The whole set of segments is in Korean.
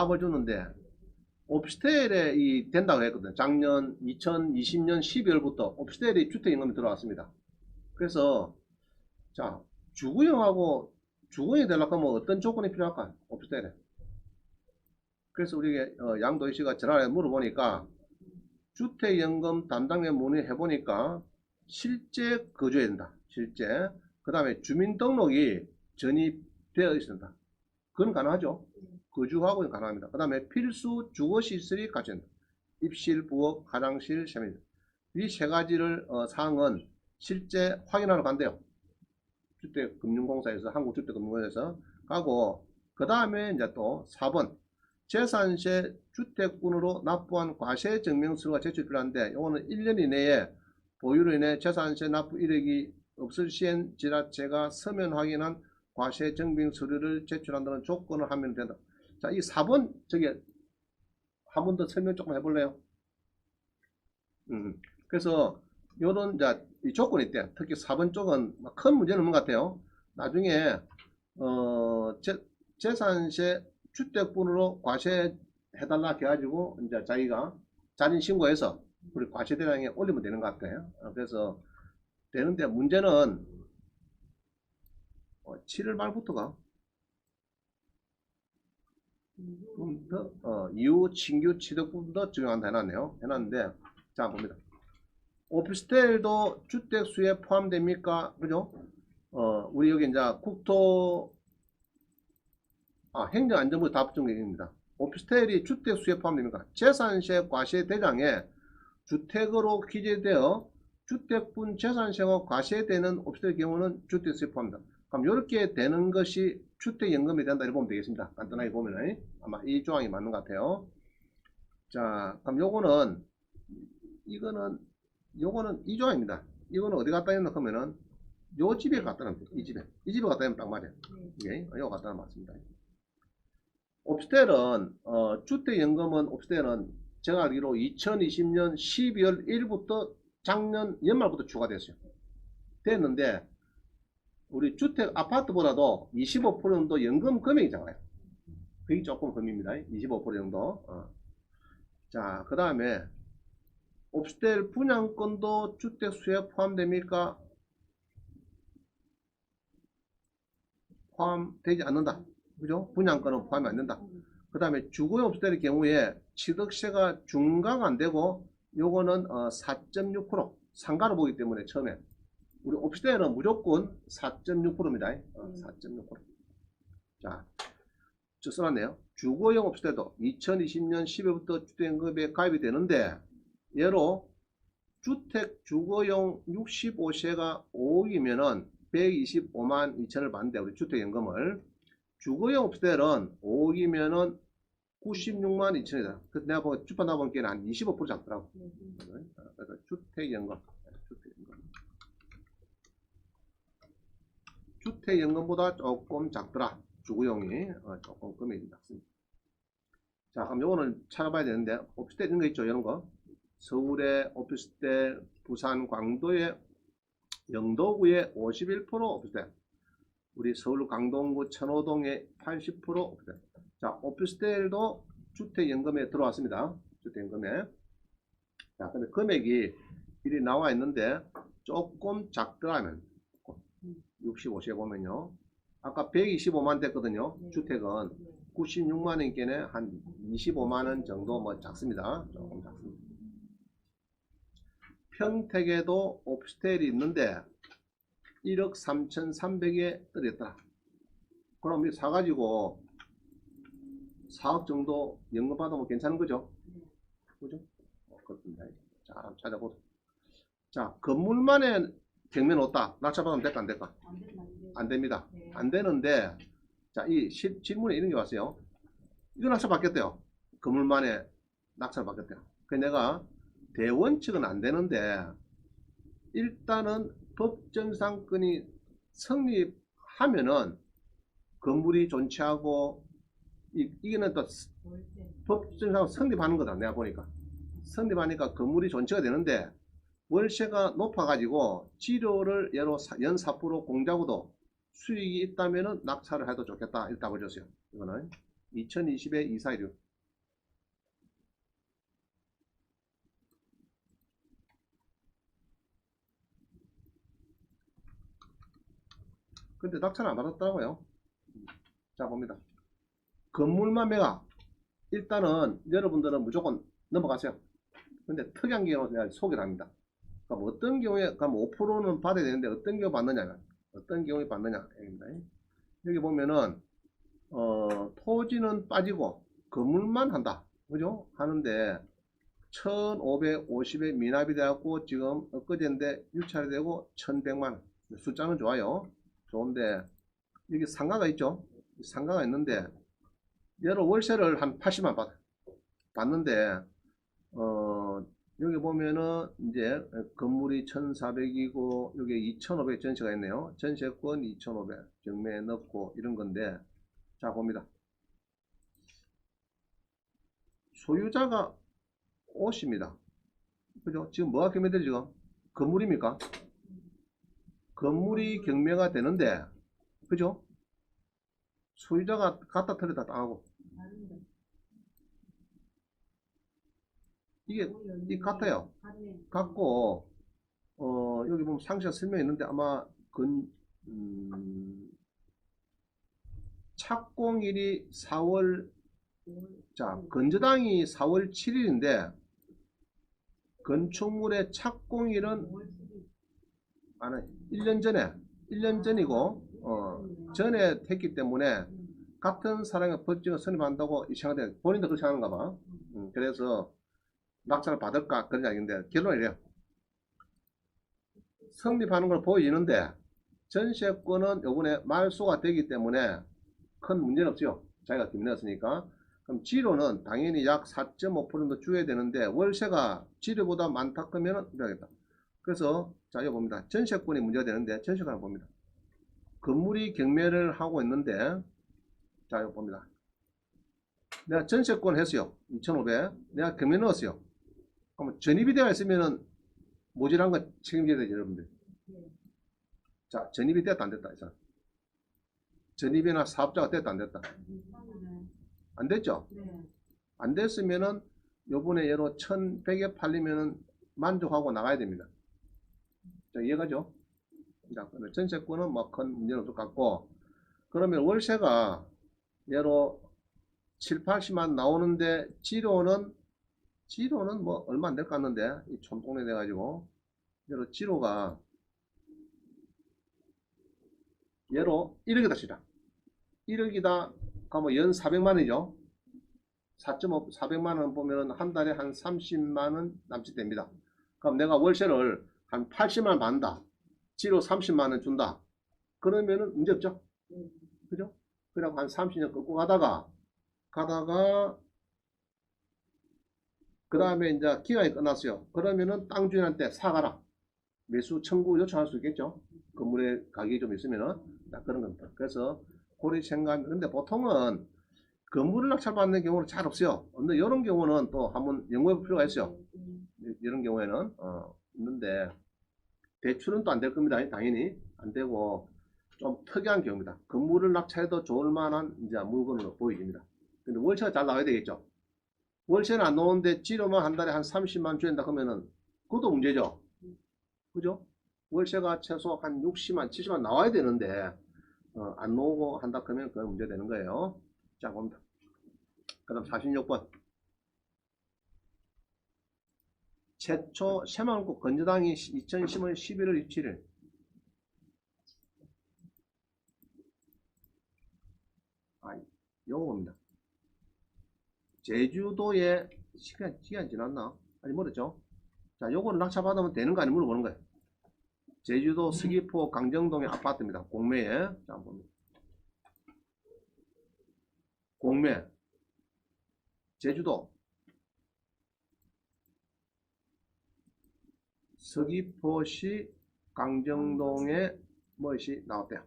답을 줬는데 오피스텔에 이 된다고 했거든. 작년 2020년 12월부터 오피스텔이 주택임금이 들어왔습니다. 그래서 자 주거용하고 주거용이 되려고 하면 어떤 조건이 필요할까? 오피스텔에. 그래서 우리에게 양도희 씨가 전화를 물어보니까 주택연금 담당에 문의해 보니까 실제 거주해야 된다. 실제. 그 다음에 주민등록이 전입되어 있습니다. 그건 가능하죠. 거주하고 가능합니다. 그 다음에 필수 주거시설이 갖춰야 된다. 입실, 부엌, 화장실, 샤워실. 이 세 가지를 사항은 실제 확인하러 간대요. 주택금융공사에서, 한국주택금융공사에서 가고, 그 다음에 이제 또 4번 재산세 주택분으로 납부한 과세증명서가 제출 필요한데, 이거는 1년 이내에 보유로 인해 재산세 납부 이력이 없을 시엔 지자체가 서면 확인한 과세증명 서류를 제출한다는 조건을 하면 된다. 자, 이 4번 저게 한 번 더 설명 조금 해볼래요? 그래서 요런 이제 이 조건이 있대. 특히 4번 쪽은 큰 문제는 없는 것 같아요. 나중에 재산세 주택분으로 과세해달라 해가지고 이제 자기가 자진 신고해서 우리 과세 대상에 올리면 되는 것 같아요. 그래서 되는데 문제는 7월 말부터가 이후 신규 취득분도 적용한다 해놨는데 자 봅니다. 오피스텔도 주택수에 포함됩니까? 그죠? 우리 여기 이제 행정안전부 답정입니다. 오피스텔이 주택수에 포함됩니까? 재산세 과세 대상에 주택으로 기재되어 주택분 재산세가 과세되는 오피스텔 경우는 주택수에 포함된다. 그럼 이렇게 되는 것이 주택연금이 된다 이렇게 보면 되겠습니다. 간단하게 보면은 아마 이 조항이 맞는 것 같아요. 자, 그럼 요거는 이 조항입니다. 이거는 어디 갖다 놨나 하면은 요 집에 갖다 놨습니다. 이 집에 갖다 놓으면 딱 맞아요. 이게 이거 갖다 놓으면 맞습니다. 오피스텔은 주택연금은 오피스텔은 제가 알기로 2020년 12월 1일부터 작년 연말부터 추가됐어요. 됐는데 우리 주택 아파트보다도 25% 정도 연금 금액이 작아요. 그게 조금 금입니다. 25% 정도. 자, 그 다음에 오피스텔 분양권도 주택수에 포함됩니까? 포함되지 않는다. 그죠? 분양권은 포함이 안 된다. 그 다음에 주거용 오피스텔의 경우에 취득세가 중과가 안 되고 요거는 4.6% 상가로 보기 때문에 처음에 우리 오피스텔은 무조건 4.6%입니다. 4.6%. 자, 저 써놨네요. 주거용 오피스텔도 2020년 10월부터 주택연금에 가입이 되는데 예로 주택 주거용 65세가 5억이면은 125만 2천을 받는데 우리 주택연금을 주거용 오피스텔은 5억이면은 96만 2천이다. 그 내가 보고 주판 나보니까 한 25% 잡더라고. 그래서 주택연금보다 조금 작더라. 주거용이 조금 금액이 작습니다. 자, 그럼 요거는 찾아봐야 되는데 오피스텔 이런 거 있죠, 이런 거. 서울의 오피스텔, 부산 광도의 영도구의 51% 오피스텔, 우리 서울 강동구 천호동의 80% 오피스텔. 자, 오피스텔도 주택연금에 들어왔습니다. 주택연금에. 자, 근데 금액이 이리 나와 있는데 조금 작더라면 65세에 보면요. 아까 125만 됐거든요. 주택은 96만 원께는 한 25만 원 정도 뭐 작습니다. 조금 작습니다. 평택에도 오피스텔이 있는데 1억 3,300에 떨어졌다. 그럼 이 사가지고 4억 정도 연금 받으면 괜찮은 거죠? 그죠? 그렇습니다. 자, 한번 찾아보자. 자, 건물만에 경매는 없다. 낙찰받으면 될까 안 될까? 안 됩니다. 안 되는데, 자, 이 질문에 이런 게 왔어요. 이거 낙찰 받겠대요. 건물만에 낙찰 받겠대요. 그래서 내가 대원칙은 안 되는데 일단은 법정상권이 성립하면은 건물이 존치하고 이게는 또 법정상 성립하는 거다. 내가 보니까 성립하니까 건물이 존치가 되는데 월세가 높아가지고 지료를 예로 연 4% 공자고도 수익이 있다면은 낙찰을 해도 좋겠다. 이렇게 답을 줬어요. 이거는 2020에 2416. 근데 낙찰을 안 받았더라고요. 자, 봅니다. 건물만 매각. 일단은 여러분들은 무조건 넘어가세요. 근데 특이한 경우는 내가 소개를 합니다. 그럼 어떤 경우에, 그럼 5%는 받아야 되는데 어떤 경우 받느냐. 어떤 경우에 받느냐. 여기 보면은, 토지는 빠지고 건물만 한다. 그죠? 하는데, 1550에 미납이 돼갖고 지금 엊그제인데 유찰이 되고 1100만. 숫자는 좋아요. 좋은데, 여기 상가가 있죠? 상가가 있는데, 얘를 월세를 한 80만 받는데, 여기 보면은 이제 건물이 1400이고 여기 2500 전세가 있네요. 전세권 2500 경매에 넣고 이런 건데, 자 봅니다. 소유자가 옷입니다. 그죠? 지금 뭐가 경매되죠? 지금 건물입니까? 건물이 경매가 되는데, 그죠? 소유자가 갖다 틀렸다 당하고 이게 이 같아요. 같고 여기 보면 상세한 설명이 있는데 아마 착공일이 4월, 자 건저당이 4월 7일인데 건축물의 착공일은 아니 1년 전이고 전에 했기 때문에 같은 사람의 법정을 선임한다고 이 생각돼. 본인도 그렇게 하는가 봐. 그래서 낙찰을 받을까 그런 이야기인데 결론이 이래요. 성립하는 걸 보여지는데 전세권은 요번에 말소가 되기 때문에 큰 문제는 없죠. 자기가 김내었으니까. 그럼 지료는 당연히 약 4.5% 줘야 되는데 월세가 지료보다 많다 그러면 이래야겠다. 그래서 자 여기 봅니다. 전세권이 문제가 되는데 전세권을 봅니다. 건물이 경매를 하고 있는데 자 여기 봅니다. 내가 전세권 했어요. 2,500. 내가 경매 넣었어요. 그러면 전입이 되어 있으면은 모질한 거 책임져야 되죠, 여러분들. 자, 전입이 됐다 안 됐다. 이상. 전입이나 사업자가 됐다 안 됐다. 안 됐죠? 안 됐으면은 요번에 예로 1100에 팔리면은 만족하고 나가야 됩니다. 자, 이해가죠? 자, 전세권은 뭐 큰 문제는 없을 것 같고, 그러면 월세가 예로 7, 80만 나오는데 지료는 뭐 얼마 안 될 것 같는데 이 촌동네 돼가지고 예로 지료가 예로 1억이다 시작 1억이다 가면 연 400만원이죠. 4.5 400만원 보면 한 달에 한 30만원 남짓 됩니다. 그럼 내가 월세를 한 80만원 받는다. 지로 30만원 준다. 그러면은 문제 없죠. 그죠? 그냥 한 30년 끌고 가다가 그 다음에 이제 기간이 끝났어요. 그러면은 땅 주인한테 사가라. 매수 청구 요청할 수 있겠죠. 건물의 가격이 좀 있으면은 그런 겁니다. 그래서 고리 생각. 근데 보통은 건물을 낙찰받는 경우는 잘 없어요. 근데 이런 경우는 또 한번 연구해 볼 필요가 있어요. 이런 경우에는 있는데 대출은 또 안 될 겁니다. 당연히 안 되고 좀 특이한 경우입니다. 건물을 낙찰해도 좋을 만한 이제 물건으로 보여집니다. 근데 월세가 잘 나와야 되겠죠. 월세는 안 나오는데 지료만 한 달에 한 30만 줘야 된다 그러면은 그것도 문제죠. 그죠? 월세가 최소 한 60만, 70만 나와야 되는데 안 나오고 한다 그러면 그건 문제 되는 거예요. 자, 봅니다. 그 다음 46번. 최초 새만국 건저당이 2010년 11월 27일. 요거 봅니다. 제주도에 시간 지났나? 아니, 멀었죠? 자, 요거는 낙찰받으면 되는 거 아니 물어보는 거예요. 제주도 서귀포 강정동의 아파트입니다. 공매에. 자, 한번 봅니다. 공매. 제주도. 서귀포시 강정동에 뭐시 나왔대요.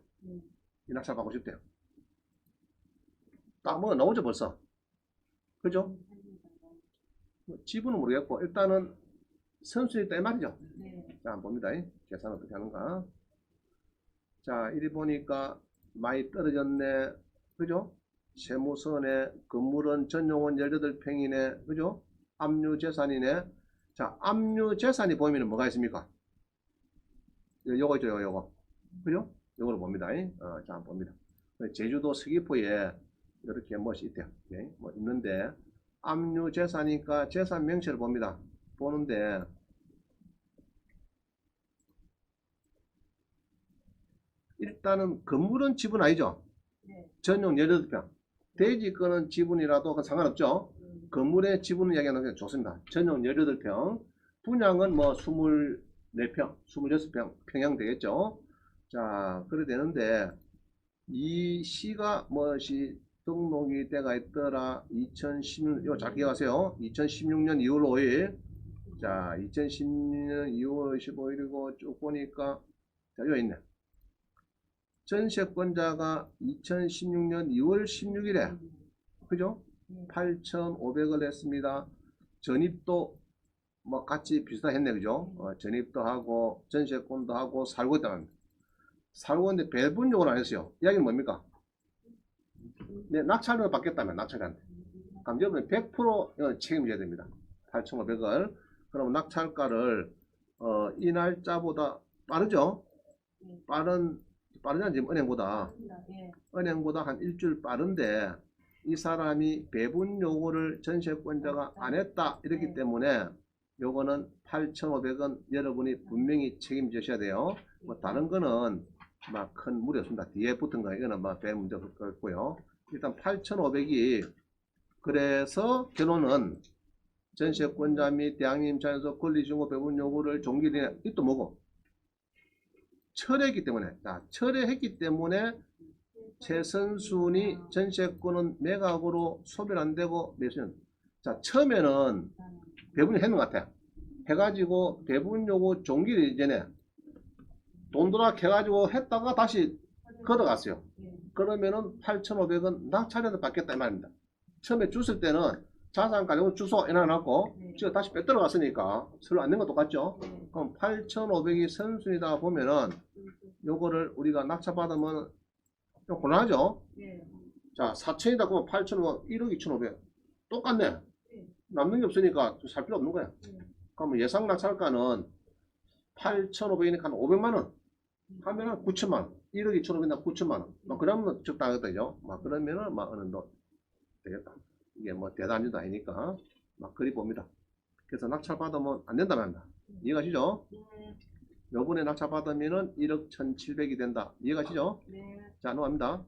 이 낙찰 받고 싶대요. 딱 뭐 나오죠 벌써. 그죠? 지분은 모르겠고 일단은 선수에 있다 이 말이죠. 자, 한번 봅니다. 계산 어떻게 하는가. 자, 이리 보니까 많이 떨어졌네. 그죠? 세무서네. 건물은 전용은 18평이네. 그죠? 압류재산이네. 자, 압류재산이 보이면 뭐가 있습니까? 요거 있죠, 요거. 그죠? 요거를 봅니다. 자, 봅니다. 제주도 서귀포에 이렇게 뭐이 있대요. 예? 뭐 있는데, 압류재산이니까 재산 명시를 봅니다. 보는데, 일단은 건물은 지분 아니죠? 전용 18평. 대지 거는 지분이라도 그건 상관없죠? 건물의 지분을 이야기하는 게 좋습니다. 전용 18평. 분양은 뭐 24평, 26평, 평양 되겠죠? 자, 그래 되는데, 이 시가 뭐시 등록이 돼가 있더라. 2016, 이거 잘 기억하세요. 2016년 2월 5일. 자, 2016년 2월 15일이고 쭉 보니까, 자, 여기 있네. 전세권자가 2016년 2월 16일에 그죠? 8,500을 했습니다. 전입도 뭐 같이 비슷했네 그죠? 전입도 하고 전세권도 하고 살고 있다는 살고 있는데 배분요금을 안 했어요. 이야기는 뭡니까? 네, 낙찰을 받겠다면 낙찰한테 그럼 여러분 100% 책임져야 됩니다. 8,500을 그럼 낙찰가를 이 날짜보다 빠르죠? 빠르냐 지금 은행보다 한 일주일 빠른데 이 사람이 배분 요구를 전세권자가 안 했다 이렇기 때문에 요거는 8,500원 여러분이 분명히 책임지셔야 돼요. 뭐 다른 거는 막 큰 무리 없습니다. 뒤에 붙은 거 이거는 막 별 문제 없고요. 일단 8,500이 그래서 결론은 전세권자 및 대항님 입장에서 권리증거 배분 요구를 종기되냐 이또 뭐고 철회했기 때문에 자 철회했기 때문에 최선순위 전세권은 매각으로 소멸 안되고 매수는 자 처음에는 배분이 했는 것 같아요. 해가지고 배분 요구 종기를 이전에 돈 들어 해가지고 했다가 다시 걷어갔어요. 그러면은 8,500원 낙찰해서 받겠다 이 말입니다. 처음에 줬을 때는 자산 가격 주소 해놔놨고 지금 다시 빼들어갔으니까 서로 안된 거 똑같죠. 그럼 8,500이 선순위다 보면은 요거를 우리가 낙찰받으면 좀 곤란하죠. 자 4천이다 그러면 8,500 1억 2,500 똑같네. 남는 게 없으니까 살 필요 없는 거야. 그러면 예상 낙찰가는 8,500이니까 한 500만원 하면은 9천만원 1억 2,500이나 9천만원 뭐 그러면 적당하거든요. 막 그러면은 막 어느 정도 되겠다. 이게 뭐 대단한 도 아니니까 막 그리 봅니다. 그래서 낙찰 받으면 안 된다는 합니다. 이해가시죠? 요번에 낙찰 받으면은 1억 1,700이 된다. 이해가시죠? 자, 넘어갑니다.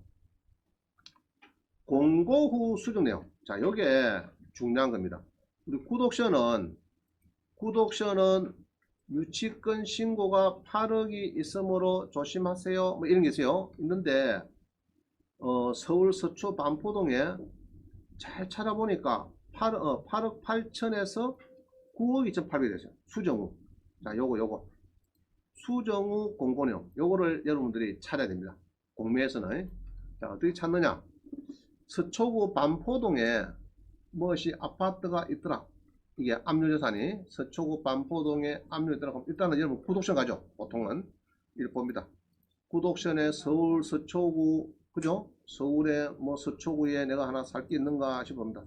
공고 후 수정 내용. 자, 요게 중요한 겁니다. 우리 구독션은 유치권 신고가 8억이 있으므로 조심하세요. 뭐 이런 게 있어요. 있는데, 서울 서초 반포동에 잘 찾아보니까 8억 8천에서 9억 2,800이 되죠. 수정후. 자, 요거. 수정후 공고내용. 요거를 여러분들이 찾아야 됩니다. 공매에서는. 자, 어떻게 찾느냐. 서초구 반포동에 무엇이 아파트가 있더라. 이게 압류재산이 서초구 반포동에 압류있더라. 그럼 일단은 여러분 구독션 가죠. 보통은. 이렇게 봅니다. 구독션에 서울 서초구, 그죠? 서울에 뭐 서초구에 내가 하나 살 게 있는가 싶습니다.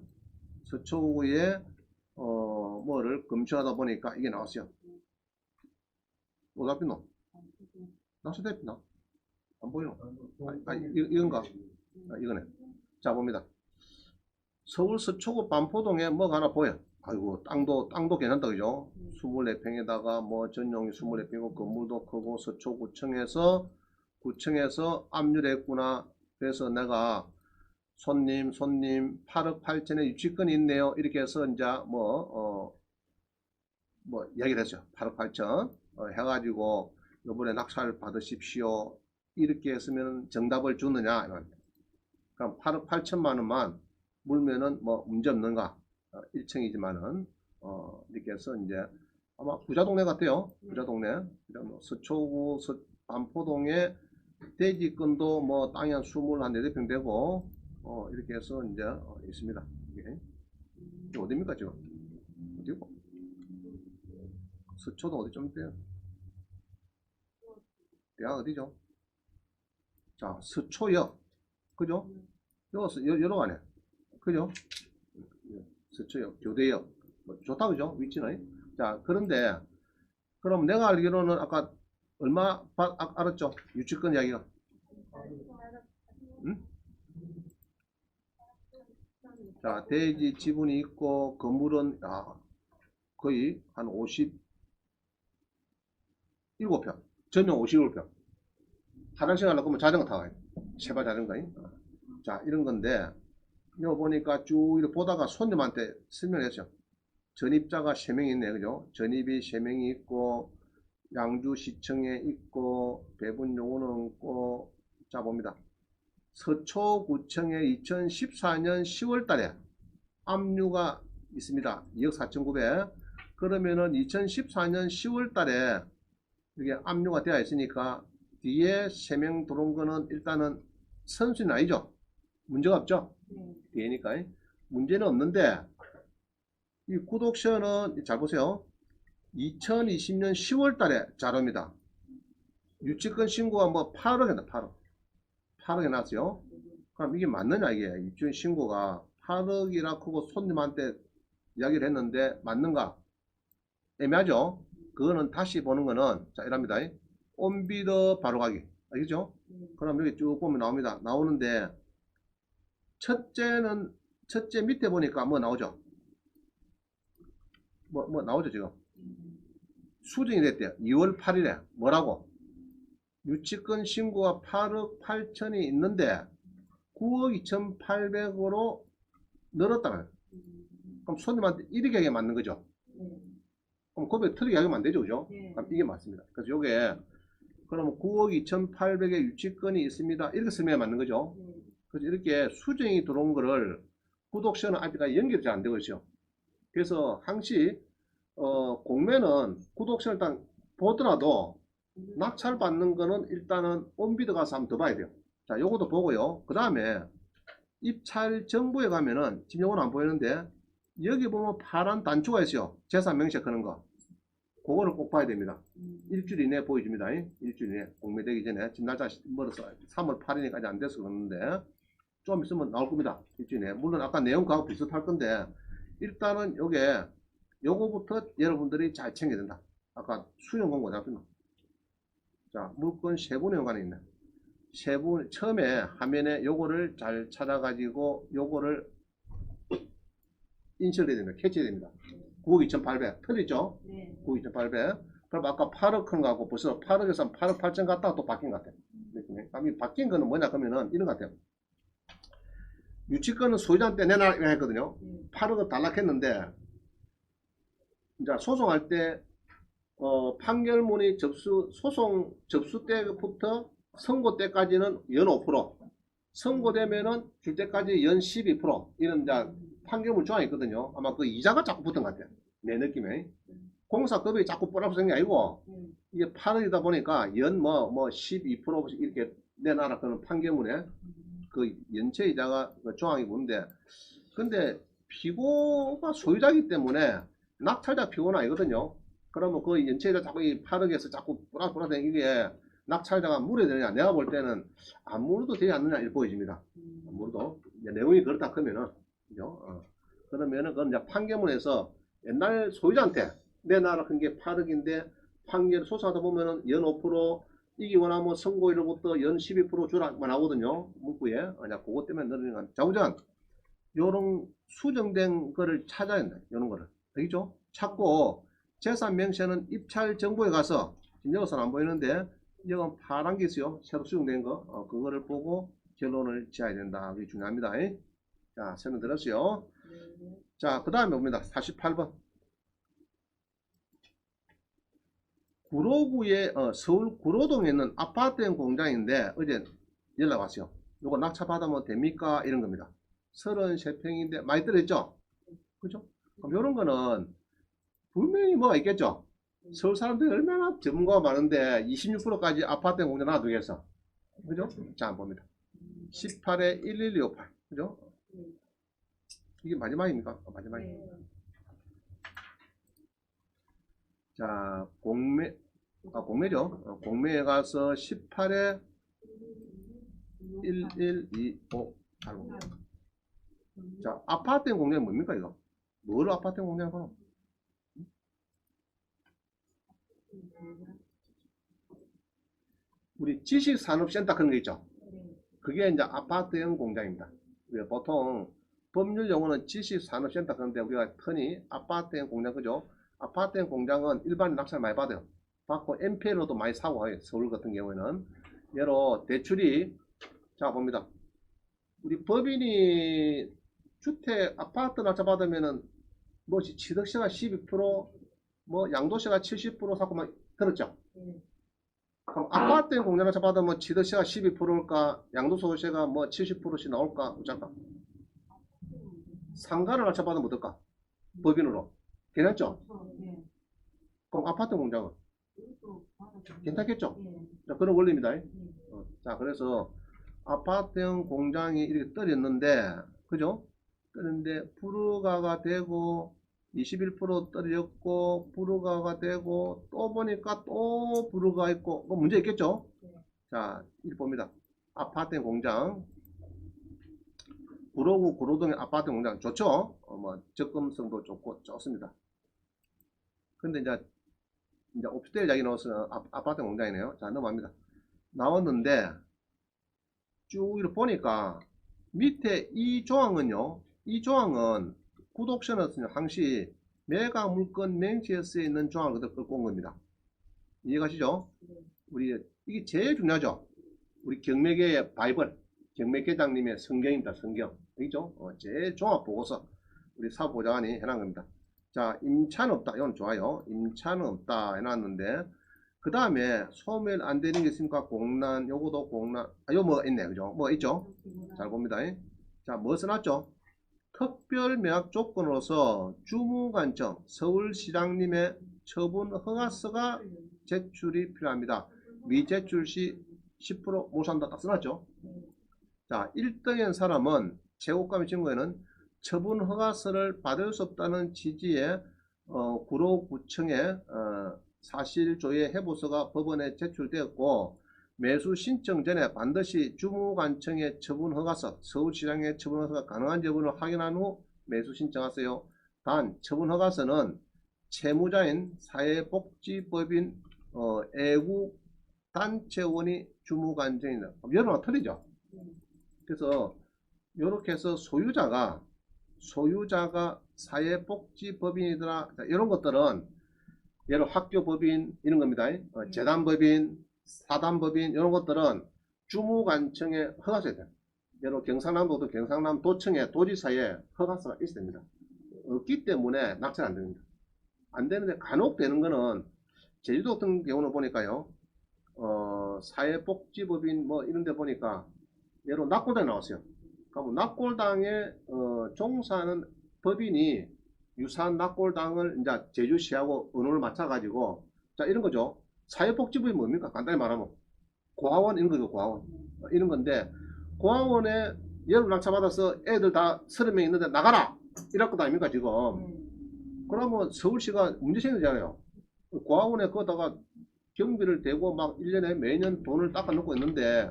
서초구에 뭐를 검증하다 보니까 이게 나왔어요. 어디 앞이노? 낙서대 앞이나? 안 보이노? 이건가? 이거네. 자 봅니다. 서울 서초구 반포동에 뭐가 하나 보여. 아이고 땅도 괜찮다 그죠? 24평에다가 뭐 전용이 24평이고 건물도 크고 서초구청에서 압류를 했구나. 그래서 내가 손님 8억 8천에 유치권이 있네요. 이렇게 해서 이제 뭐 이야기를 했죠. 8억 8천 해가지고 요번에 낙찰 받으십시오. 이렇게 했으면 정답을 주느냐. 그럼 8억 8천만 원만 물면은 뭐 문제 없는가. 1층이지만은 이렇게 해서 이제 아마 부자동네 같아요. 부자동네. 서초구 반포동에 대지권도 뭐 땅이 한 24평 되고 이렇게 해서 이제 있습니다. 이게 어디입니까 지금? 어디고? 서초동 어디 좀 돼요? 대학 어디죠? 자 서초역 그죠? 여러 가네. 그죠? 서초역, 교대역. 뭐 좋다, 그죠? 위치는. 자, 그런데, 그럼 내가 알기로는 아까 얼마 알았죠? 유치권 이야기가. 응? 자, 대지 지분이 있고, 건물은, 거의 한 57평. 전용 57평. 화장실 하려고 하면 자전거 타고 가야 돼. 제발 자전거잉. 자, 이런 건데, 이거 보니까 쭉 이렇게 보다가 손님한테 설명했죠. 전입자가 3명이 있네, 그죠? 전입이 3명이 있고, 양주시청에 있고, 배분 요구는 있고, 자, 봅니다. 서초구청에 2014년 10월 달에 압류가 있습니다. 2억 4,900. 그러면은 2014년 10월 달에 이게 압류가 되어 있으니까 뒤에 3명 들어온 거는 일단은 선수는 아니죠. 문제가 없죠. 뒤에니까. 문제는 없는데 이 구독션은 잘 보세요. 2020년 10월 달에 자료입니다. 유치권 신고가 뭐 8억 했나 8억. 8억 해놨어요. 그럼 이게 맞느냐 이게 유치권 신고가 8억이라 크고 손님한테 이야기를 했는데 맞는가? 애매하죠. 그거는 다시 보는 거는 자 이랍니다. 온비더 바로 가기. 알겠죠? 그럼 여기 쭉 보면 나옵니다. 나오는데 첫째 밑에 보니까 뭐 나오죠? 뭐 나오죠 지금? 수정이 됐대요. 2월 8일에 뭐라고? 유치권 신고가 8억 8천이 있는데 9억 2,800으로 늘었다는. 그럼 손님한테 이렇게 하게 맞는 거죠. 그럼 고백 틀리게 하면 안 되죠, 그죠? 그럼 이게 맞습니다. 그래서 요게 그러면 9억 2,800의 유치권이 있습니다. 이렇게 설명이 맞는 거죠. 그래서 이렇게 수정이 들어온 거를 구독션은 아직까지 연결이 잘 안 되고 있어요. 그래서 항시 공매는 구독션을 일단 보더라도 낙찰 받는 거는 일단은 온비드 가서 한번 더 봐야 돼요. 자, 요것도 보고요. 그 다음에 입찰 정보에 가면은 지금 요건 안 보이는데 여기 보면 파란 단추가 있어요. 재산 명시하는 거. 그거를 꼭 봐야 됩니다. 일주일 이내에 보여줍니다. 일주일 이내 공매되기 전에 지금 날짜 멀어서 3월 8일까지 안 돼서 그러는데 좀 있으면 나올 겁니다. 일주일 이내. 물론 아까 내용하고 비슷할 건데 일단은 요거부터 여러분들이 잘 챙겨야 된다. 아까 수용 공고 잡히나. 자, 물건 세분에 관해 있네. 세분 처음에 화면에 요거를 잘 찾아가지고 요거를 인식해야 됩니다. 캐치해야 됩니다. 9억 2,800 틀리죠? 9억 2,800. 그럼 아까 8억 큰 거하고 벌써 8억에서 8억 8천 갔다가 또 바뀐 것 같아요. 그럼 바뀐 거는 뭐냐 그러면은 이런 것 같아요. 유치권은 소유자한테 내놔 했거든요. 8억을 달락했는데 이제 소송할 때 판결문이 소송 접수 때부터 선고 때까지는 연 5%, 선고되면은 줄 때까지 연 12% 이런 이제 판결문 조항이 있거든요. 아마 그 이자가 자꾸 붙은 것 같아요. 내 느낌에. 공사급이 자꾸 뿌라붙은 게 아니고 이게 8억이다 보니까 연 12% 이렇게 내놔라 그런 판결문에 그 연체 이자가 그 조항이 있는데 근데 피고가 소유자이기 때문에 낙찰자 피고는 아니거든요. 그러면 그 연체이자 자꾸 이 8억에서 자꾸 뿌라뿌라 이게 낙찰자가 물어야 되느냐 내가 볼 때는 안 물어도 되지 않느냐 이렇게 보여집니다. 안 물어도 내용이 그렇다 그러면은 그죠? 그러면은 그건 이제 판결문에서 옛날 소유자한테 내놔라 한 게 8억인데 판결 소송하다 보면은 연 5% 이기 원하면 선고일로부터 연 12% 주라만 하거든요. 문구에. 그것 때문에 늘어나는 건. 자, 우선 요런 수정된 거를 찾아야 된다. 요런 거를. 알겠죠? 찾고 재산 명시하는 입찰 정보에 가서 지금 여기서는 안 보이는데 이건 파란 게 있어요. 새로 수정된 거. 그거를 보고 결론을 지어야 된다. 그게 중요합니다. 자, 설명 들었어요. 자, 그 다음에 봅니다. 48번. 구로구에 서울 구로동에 있는 아파트형 공장인데 어제 연락 왔어요. 요거 낙찰 받으면 됩니까? 이런 겁니다. 33평인데 많이 들었죠? 그죠? 그럼 요런 거는 분명히 뭐가 있겠죠? 서울 사람들이 얼마나 전문가가 많은데 26%까지 아파트형 공장 놔두겠어. 그죠? 자, 한번 봅니다. 18에 11258. 그죠? 이게 마지막입니까? 마지막입니다. 자, 공매죠. 공매에 가서 18에 1125 잘 봅니다. 자, 아파트형 공장이 뭡니까 이거? 뭘 아파트형 공장이고? 우리 지식산업센터 그런 게 있죠. 그게 이제 아파트형 공장입니다. 보통 법률 용어는 지식산업센터 그런데 우리가 흔히 아파트형 공장 그죠? 아파트형 공장은 일반 낙찰 많이 받아요. 받고 NPL로도 많이 사고 해요. 서울 같은 경우에는 예로 대출이 자 봅니다. 우리 법인이 주택 아파트 낙찰 받으면은 뭐 취득세가 12%, 뭐 양도세가 70% 사고 막 들었죠. 그럼 아파트 공장 낙찰 받으면 취득세가 12%일까 양도소득세가 뭐 70%씩 나올까 어쩔까? 상가를 낙찰 받으면 어떨까? 법인으로 괜찮죠? 그럼 아파트 공장은 괜찮겠죠? 자, 그런 원리입니다. 자, 그래서 아파트형 공장이 이렇게 떨어졌는데, 그죠? 떨어졌는데, 불허가가 되고, 21% 떨어졌고, 불허가가 되고, 또 보니까 또 불허가 있고, 뭐 문제 있겠죠? 자, 이렇게 봅니다. 아파트형 공장. 구로구 구로동의 아파트 공장 좋죠? 뭐, 접근성도 좋고, 좋습니다. 근데 이제 옵스테일 이야기 나와서 아파트 공장이네요. 자, 넘어갑니다. 나왔는데, 쭉 이렇게 보니까 밑에 이 조항은요. 이 조항은 구독션에서 항시 매각 물건 맹세에 쓰여 있는 조항을 그대로 끌고 온 겁니다. 이해가시죠? 우리 이게 제일 중요하죠. 우리 경매계의 바이블, 경매계장님의 성경입니다. 성경. 알겠죠? 제일 종합보고서 우리 사무보좌관이 해놓은 겁니다. 자, 임차는 없다. 이건 좋아요. 임차는 없다 해놨는데 그 다음에 소멸 안 되는 게 있습니까? 공란, 요거도 공란, 요 뭐 있네, 그죠? 뭐 있죠? 잘 봅니다. 자, 뭐 써놨죠? 특별 매각 조건으로서 주무관청 서울시장님의 처분 허가서가 제출이 필요합니다. 미제출 시 10% 모산다 딱 써놨죠? 자, 1등인 사람은 제곡감의 증거에는 처분 허가서를 받을 수 없다는 취지의 구로구청의 사실조회 해보서가 법원에 제출되었고 매수 신청 전에 반드시 주무관청의 처분 허가서, 서울시장의 처분 허가가 가능한 여부를 확인한 후 매수 신청하세요. 단 처분 허가서는 채무자인 사회복지법인 애국 단체원이 주무관청입니다. 여러분 틀리죠? 그래서 이렇게 해서 소유자가 사회복지법인이더라. 이런 것들은 예를 학교법인 이런 겁니다. 재단법인, 사단법인 이런 것들은 주무관청에 허가서야 돼요. 예를 경상남도도 경상남도청에 도지사에 허가서가 있어야 됩니다. 없기 때문에 낙찰 안 됩니다. 안 되는데 간혹 되는 거는 제주도 같은 경우는 보니까요. 사회복지법인 뭐 이런 데 보니까 예로 낙골당이 나왔어요. 그럼 낙골당에 종사하는 법인이 유사한 낙골당을 이제 제주시하고 언어를 맞춰가지고 자 이런 거죠. 사회복지법이 뭡니까? 간단히 말하면 고아원 이런 거죠. 고아원 이런 건데 고아원에 예를 낙찰받아서 애들 다 30명 있는데 나가라 이럴 것 아닙니까 지금. 그러면 서울시가 문제 생기잖아요. 고아원에 거다가 경비를 대고 막 1년에 매년 돈을 닦아놓고 있는데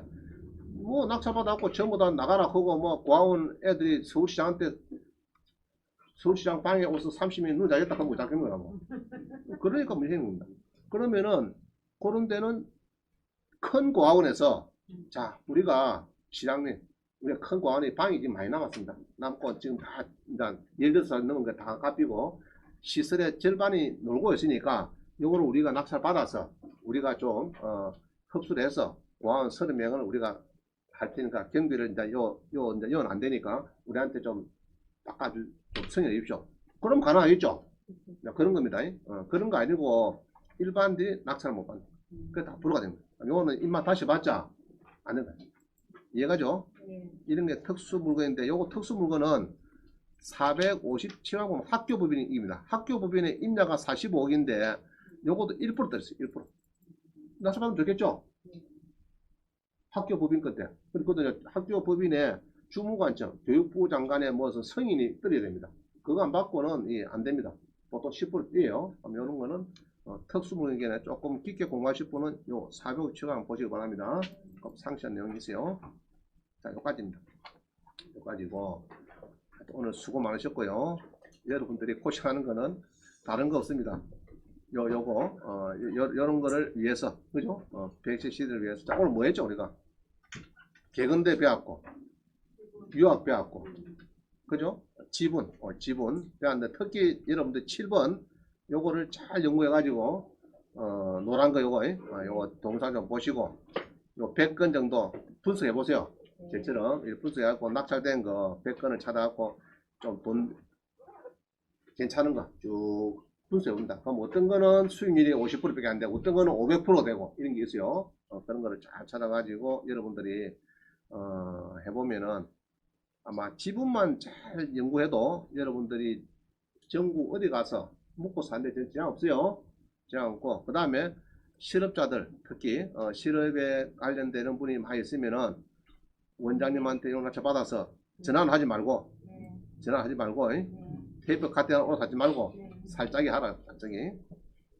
뭐 낙찰받았고 전부 다 나가라 하고 뭐 고아원 애들이 서울시장한테 서울시장 방에 오서 30명 눈 자겠다 하고 못 잡힌 거야 뭐. 그러니까 문제인 겁니다. 그러면은 그런 데는 큰 고아원에서 자 우리가 시장님 우리가 큰 고아원에 방이 지금 많이 남았습니다. 남고 지금 다 일단 12살 넘은 거 다 갚이고 시설의 절반이 놀고 있으니까 요거를 우리가 낙찰 받아서 우리가 좀 흡수를 해서 고아원 30명을 우리가 할 테니까 경비를 이제 이제 이건 안 되니까 우리한테 좀 좀 승인해 주십시오. 그럼 가능하겠죠? 그런 겁니다. 그런 거 아니고 일반들이 낙찰을 못 받는. 그게 다 불허가 됩니다. 요거는 입맛 다시 받자 안 된다. 이해가죠? 이런 게 특수 물건인데 요거 특수 물건은 457만 보면 학교법인입니다. 학교법인의 임야가 45억인데 요것도 1% 들었어요. 1%. 낙찰 받으면 되겠죠? 학교법인 건데 그리고 학교법인의 주무관청, 교육부 장관의 무슨 승인이 떨어야 됩니다. 그거 안 받고는 안 됩니다. 보통 10% 뛰어요. 이런 거는 특수물건에 조금 깊게 공부하실 분은 요 457강 보시기 바랍니다. 상세한 내용이 있어요. 자, 여기까지입니다. 가지고 오늘 수고 많으셨고요. 여러분들이 고생하는 거는 다른 거 없습니다. 요런 거를 위해서, 그죠? 백세 시대를 위해서. 자, 오늘 뭐 했죠, 우리가? 개근대 배웠고, 유학 배웠고, 그죠? 지분 배웠는데, 특히 여러분들 7번, 요거를 잘 연구해가지고, 노란 거 요거 동영상 좀 보시고, 요 100건 정도 분석해 보세요. 저처럼 이렇게 분석해갖고, 낙찰된 거 100건을 찾아갖고, 좀 돈 괜찮은 거 쭉 분석해 봅니다. 그럼 어떤 거는 수익률이 50%밖에 안 되고, 어떤 거는 500% 되고, 이런 게 있어요. 그런 거를 잘 찾아가지고, 여러분들이, 해보면은, 아마 지분만 잘 연구해도, 여러분들이 전국 어디 가서 먹고 사는데 지장 없어요. 지장 없고, 그 다음에 실업자들, 특히, 실업에 관련되는 분이 많이 있으면은, 원장님한테 연락처 받아서 전화는 하지 말고, 테이프 카드 하나 사지 말고 살짝이 하라. 살짝이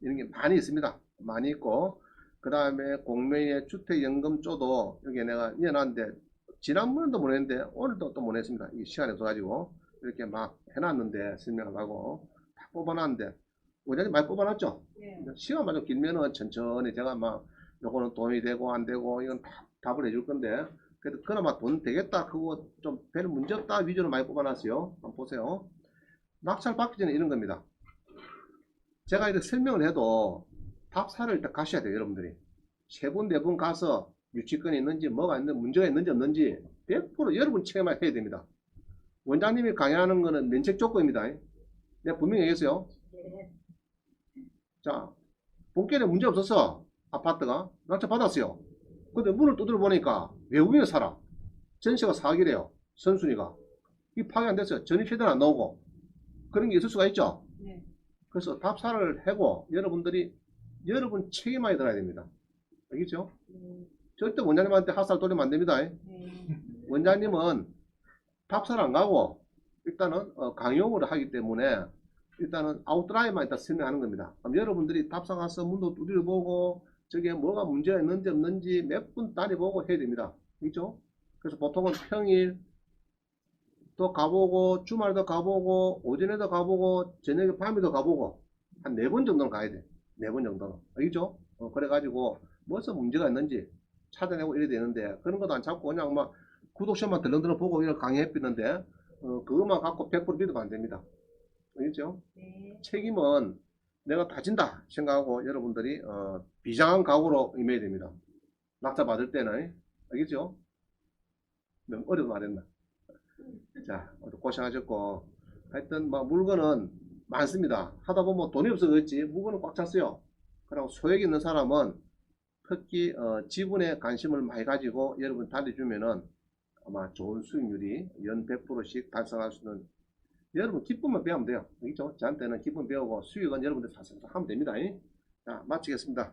이런 게 많이 있습니다. 많이 있고, 그 다음에 공매의 주택연금조도 여기 내가 이어놨는데 지난번에도 보냈는데 오늘도 또 보냈습니다. 이 시간에 없어가지고 이렇게 막 해놨는데 설명을 하고 다 뽑아놨는데 원장님 많이 뽑아놨죠? 시간만 좀 길면은 천천히 제가 막 요거는 돈이 되고 안 되고 이건 다 답을 해줄 건데, 그래도 그나마 돈 되겠다 그거 좀 별 문제 없다 위주로 많이 뽑아놨어요. 한번 보세요. 낙찰 받기 전에 이런 겁니다. 제가 이렇게 설명을 해도 답사를 일단 가셔야 돼요. 여러분들이 3분 4분 가서 유치권이 있는지 뭐가 있는지 문제가 있는지 없는지 100% 여러분 체험해야 됩니다. 원장님이 강의하는 거는 면책 조건입니다. 내가 분명히 얘기했어요. 자, 본격에 문제 없었어. 아파트가 낙찰 받았어요. 근데 문을 두드려 보니까 외국인이 살아. 전세가 4억이래요. 선순위가 이 파악이 안 됐어요. 전입세대는 안 나오고 그런 게 있을 수가 있죠. 그래서 답사를 하고 여러분들이 여러분 책임만이 들어야 됩니다. 알겠죠? 절대 원장님한테 핫살 돌리면 안 됩니다. 원장님은 답사를 안 가고 일단은 강용을 하기 때문에 일단은 아웃라인만 일단 설명하는 겁니다. 그럼 여러분들이 답사 가서 문도 두드려 보고 저게 뭐가 문제가 있는지 없는지 몇 분 다녀보고 해야 됩니다. 그렇죠? 그래서 보통은 평일 또 가보고 주말도 가보고 오전에도 가보고 저녁에 밤에도 가보고 한 4번 정도는 가야 돼. 4번 정도는. 알겠죠? 그래가지고 무슨 문제가 있는지 찾아내고 이래야 되는데 그런 것도 안 찾고 그냥 막 구독자만 덜렁덜렁 보고 이런 강의해 비는데 그것만 갖고 100% 믿으면 안 됩니다. 알겠죠? 책임은 내가 다 진다 생각하고 여러분들이 비장한 각오로 임해야 됩니다. 낙찰 받을 때는. 알겠죠? 너무 어려운 말했나? 자, 고생하셨고 하여튼 뭐 물건은 많습니다. 하다 보면 돈이 없어 그렇지 물건은 꽉 찼어요. 그리고 소액 있는 사람은 특히 지분에 관심을 많이 가지고 여러분 달려주면은 아마 좋은 수익률이 연 100%씩 달성할 수 있는, 여러분 기쁨만 배우면 돼요. 그렇죠? 저한테는 기쁨 배우고 수익은 여러분들 사서 하면 됩니다. 자, 마치겠습니다.